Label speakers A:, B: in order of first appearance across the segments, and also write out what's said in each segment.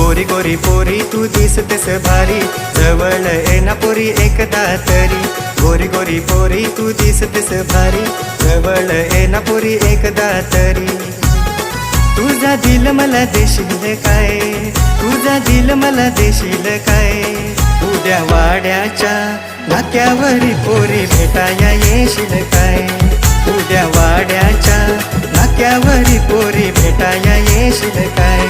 A: गोरी गोरी पोरी तू दिसतेस भारी, जवळ येना पोरी एकदा तरी. गोरी गोरी पोरी तू दिसतेस भारी, जवळ येना पोरी एकदा तरी. तुझा दिल मला देशील काय, तुझा दिल मला देशील काय. उद्या वाड्याच्या नाक्यावरी पोरी भेटाया येशील काय. उद्या वाड्याच्या नाक्यावरी पोरी भेटाया येशील काय.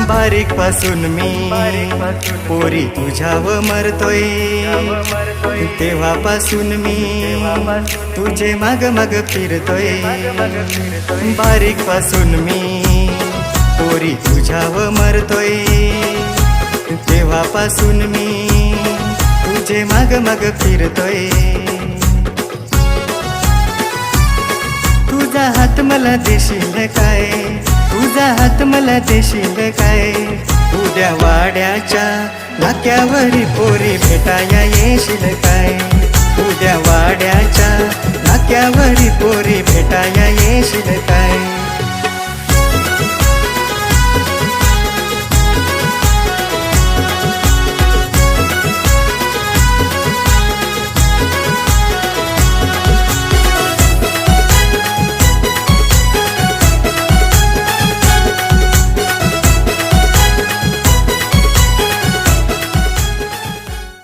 A: बारीक पासून मी पोरी तुझ्यावर मरतोय, तेव्हापासून मी तुझे माग माग फिरतोय. बारीक पासून मी पोरी तुझ्यावर मरतोय, तेव्हापासून मी तुझे माग माग फिरतोय. तुझा हात मला देशील काय, तुझा हात मला देशील काय. उद्या वाड्याच्या नाक्यावरी पोरी भेटाया येशील काय. उद्या वाड्याच्या नाक्यावरी पोरी भेटाया येशील काय.